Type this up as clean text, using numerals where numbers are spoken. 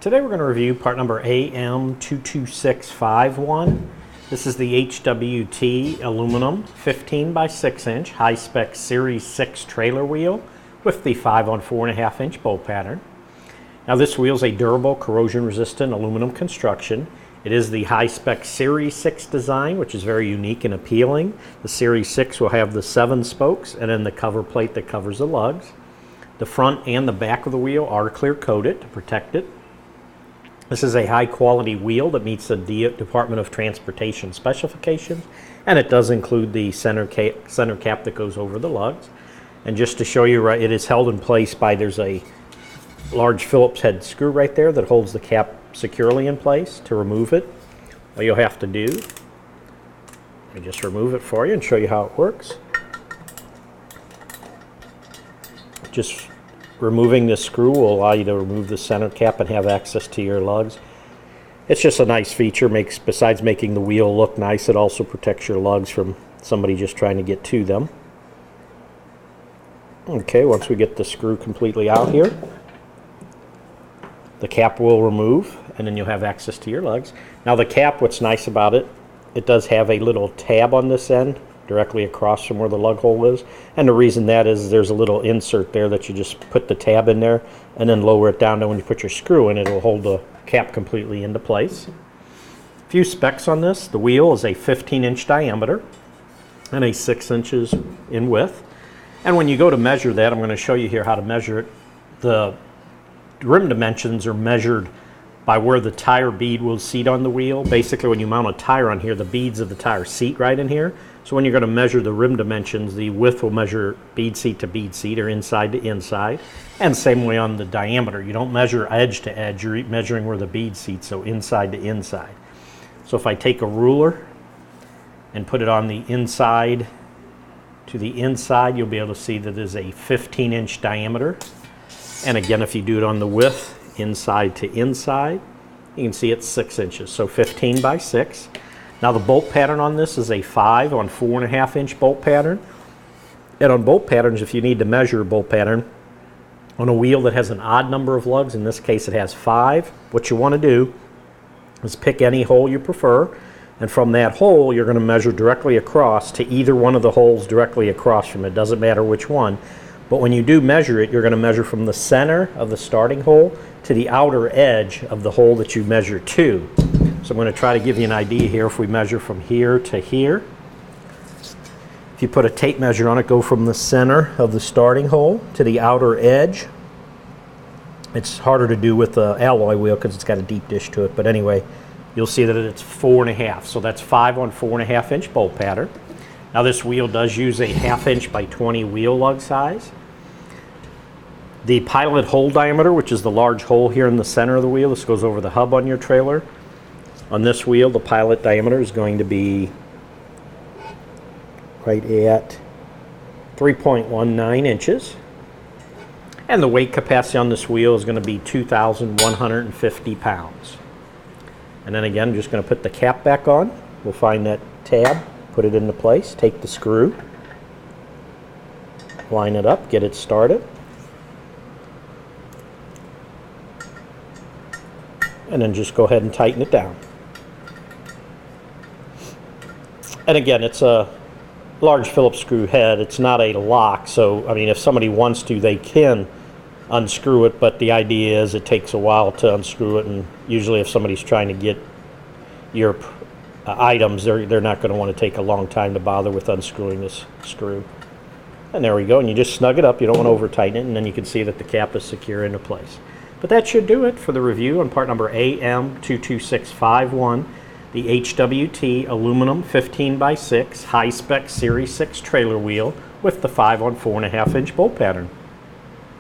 Today we're going to review part number AM22651. This is the HWT aluminum 15 by 6 inch Hi-Spec Series 6 trailer wheel with the 5 on 4.5 inch bolt pattern. Now this wheel is a durable, corrosion resistant aluminum construction. It is the Hi-Spec Series 6 design, which is very unique and appealing. The Series 6 will have the 7 spokes and then the cover plate that covers the lugs. The front and the back of the wheel are clear coated to protect it. This is a high quality wheel that meets the Department of Transportation specifications, and it does include the center cap that goes over the lugs. And just to show you, it is held in place by, there's a large Phillips head screw right there that holds the cap securely in place. To remove it, all you'll have to do, let me just remove it for you and show you how it works. Just removing this screw will allow you to remove the center cap and have access to your lugs. It's just a nice feature. Besides making the wheel look nice, it also protects your lugs from somebody just trying to get to them. Okay, once we get the screw completely out here, the cap will remove and then you'll have access to your lugs. Now the cap, what's nice about it, it does have a little tab on this end directly across from where the lug hole is, and the reason that is there's a little insert there that you just put the tab in there and then lower it down, and when you put your screw in, it will hold the cap completely into place. A few specs on this: the wheel is a 15-inch diameter and a 6 inches in width, and when you go to measure that, I'm going to show you here how to measure it. The rim dimensions are measured by where the tire bead will seat on the wheel. Basically, when you mount a tire on here, the beads of the tire seat right in here. So when you're going to measure the rim dimensions, the width will measure bead seat to bead seat, or inside to inside. And same way on the diameter. You don't measure edge to edge, you're measuring where the bead seats, so inside to inside. So if I take a ruler and put it on the inside to the inside, you'll be able to see that it is a 15-inch diameter. And again, if you do it on the width, inside to inside, you can see it's 6 inches, so 15 by 6. Now the bolt pattern on this is a 5 on 4.5 inch bolt pattern. And on bolt patterns, if you need to measure a bolt pattern on a wheel that has an odd number of lugs, in this case it has 5, what you want to do is pick any hole you prefer, and from that hole you're going to measure directly across to either one of the holes directly across from it. Doesn't matter which one. But when you do measure it, you're going to measure from the center of the starting hole to the outer edge of the hole that you measure to. So I'm going to try to give you an idea here. If we measure from here to here, if you put a tape measure on it, go from the center of the starting hole to the outer edge. It's harder to do with the alloy wheel because it's got a deep dish to it. But anyway, you'll see that it's 4.5. So that's 5 on 4.5 inch bolt pattern. Now this wheel does use a 1/2 inch by 20 wheel lug size. The pilot hole diameter, which is the large hole here in the center of the wheel, this goes over the hub on your trailer. On this wheel, the pilot diameter is going to be right at 3.19 inches. And the weight capacity on this wheel is going to be 2,150 pounds. And then again, I'm just going to put the cap back on. We'll find that tab, put it into place, take the screw, line it up, get it started. And then just go ahead and tighten it down. And again, it's a large Phillips screw head. It's not a lock, so I mean, if somebody wants to, they can unscrew it, but the idea is it takes a while to unscrew it, and usually if somebody's trying to get your items, they're not going to want to take a long time to bother with unscrewing this screw. And there we go, and you just snug it up. You don't want to over tighten it, and then you can see that the cap is secure into place. But that should do it for the review on part number AM22651, the HWT aluminum 15 by 6 Hi-Spec Series 6 trailer wheel with the 5 on 4.5 inch bolt pattern.